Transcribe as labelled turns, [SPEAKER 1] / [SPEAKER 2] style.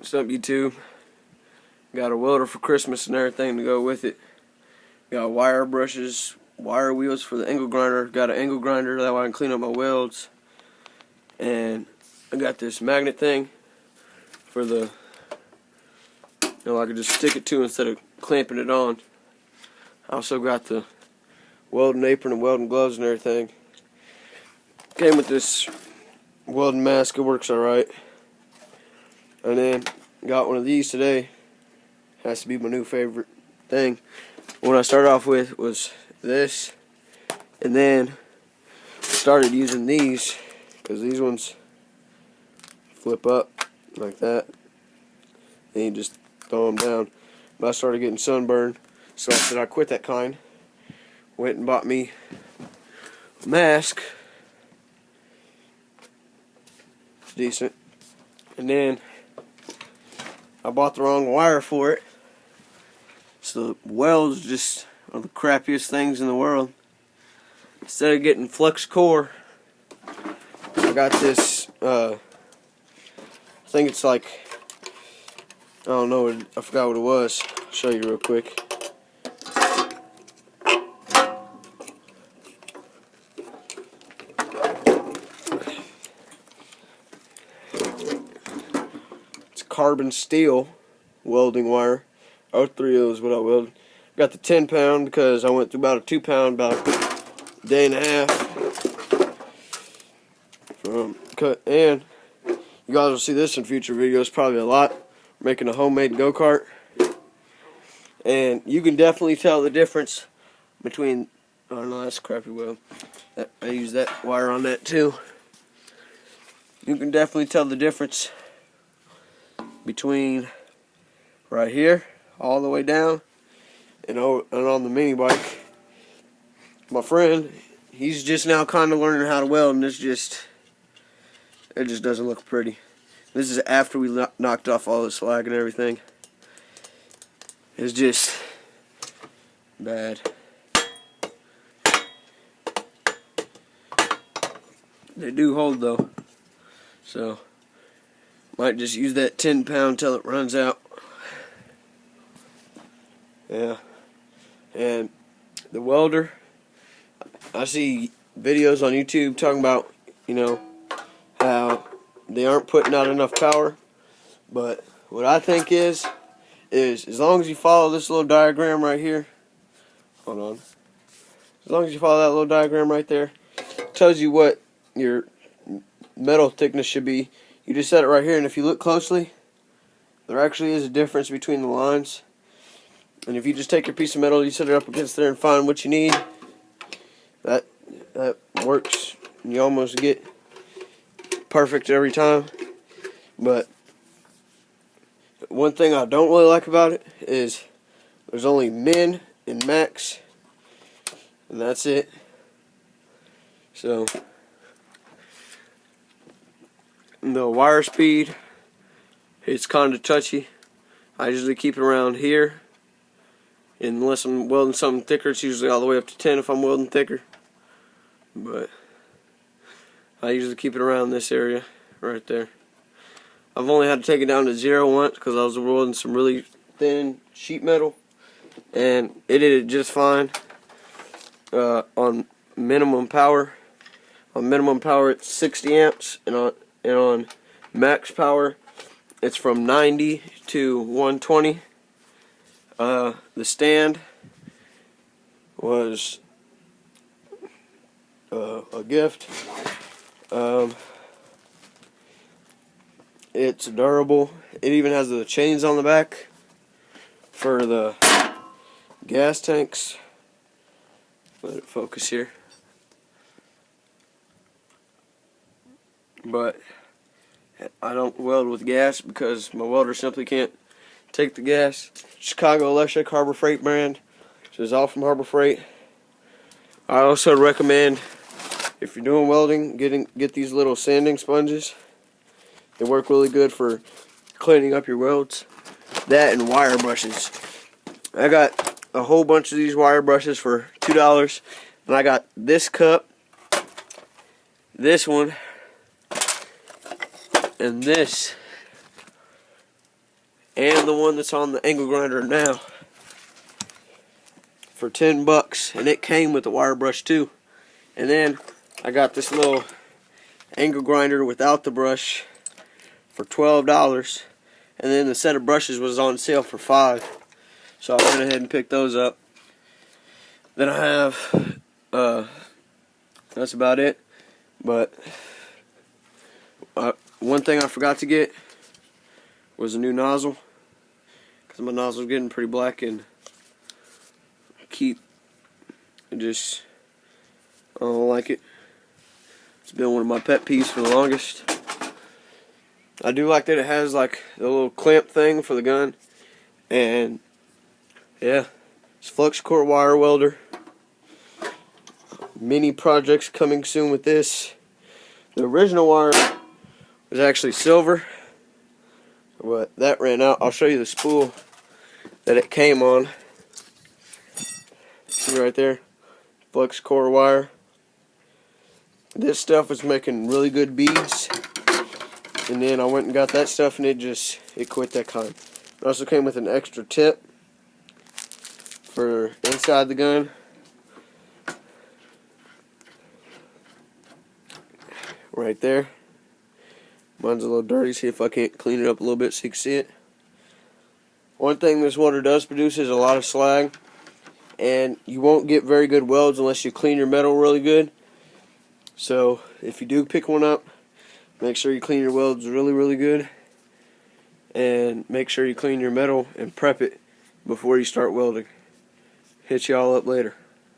[SPEAKER 1] What's up, YouTube? Got a welder for Christmas and everything to go with it. Got wire brushes, wire wheels for the angle grinder. Got an angle grinder that way I can clean up my welds. And I got this magnet thing for the, I can just stick it to instead of clamping it on. I also got the welding apron and welding gloves and everything. Came with this welding mask, it works alright. And then got one of these today. Has to be my new favorite thing. What I started off with was this, and then started using these because these ones flip up like that, and you just throw them down. But I started getting sunburned, so I said I quit that kind. Went and bought me a mask. It's decent. And then I bought the wrong wire for it. So the welds just are the crappiest things in the world. Instead of getting flux core, I got this, I think it's like, I don't know, I forgot what it was. I'll show you real quick. It's carbon steel welding wire. 03 is what I welded. Got the 10 pound because I went through about a 2 pound about a day and a half from cut. And you guys will see this in future videos probably a lot. Making a homemade go-kart. And you can definitely tell the difference between, oh no, that's a crappy weld. I use that wire on that too. You can definitely tell the difference between right here all the way down and on the mini bike. My friend, he's just now kind of learning how to weld, and it just doesn't look pretty. This is after we knocked off all the slag and everything. It's just bad. They do hold though, so might just use that 10 pound till it runs out. Yeah, and the welder, I see videos on YouTube talking about, how they aren't putting out enough power, but what I think is as long as you follow this little diagram right here, hold on, as long as you follow that little diagram right there, it tells you what your metal thickness should be. You just set it right here, and if you look closely, there actually is a difference between the lines. And if you just take your piece of metal, you set it up against there and find what you need, that works. You almost get perfect every time. But one thing I don't really like about it is there's only min and max, and that's it. So the wire speed, it's kind of touchy. I usually keep it around here. Unless I'm welding something thicker, it's usually all the way up to 10 if I'm welding thicker. But I usually keep it around this area right there. I've only had to take it down to 0 once because I was welding some really thin sheet metal, and it did it just fine on minimum power. On minimum power it's 60 amps, and on max power it's from 90 to 120. The stand was a gift. It's durable. It even has the chains on the back for the gas tanks. Let it focus here. But I don't weld with gas because my welder simply can't take the gas. Chicago Electric Harbor Freight brand. So it's all from Harbor Freight. I also recommend, if you're doing welding, get these little sanding sponges. They work really good for cleaning up your welds. That and wire brushes. I got a whole bunch of these wire brushes for $2, and I got this cup, this one, and this and the one that's on the angle grinder now for $10, and it came with the wire brush too. And then I got this little angle grinder without the brush for $12, and then the set of brushes was on sale for $5, so I went ahead and picked those up. Then I have that's about it. But one thing I forgot to get was a new nozzle, because my nozzle's getting pretty black and I don't like it. It's been one of my pet peeves for the longest. I do like that it has like the little clamp thing for the gun, and yeah, it's flux core wire welder. Mini projects coming soon with this. The original wire was actually silver, but that ran out. I'll show you the spool that it came on. See right there, flux core wire. This stuff was making really good beads, and then I went and got that stuff, and it quit that kind. It also came with an extra tip for inside the gun. Right there. Mine's a little dirty. See if I can't clean it up a little bit so you can see it. One thing this welder does produce is a lot of slag, and you won't get very good welds unless you clean your metal really good. So if you do pick one up, make sure you clean your welds really good, and make sure you clean your metal and prep it before you start welding. Hit y'all up later.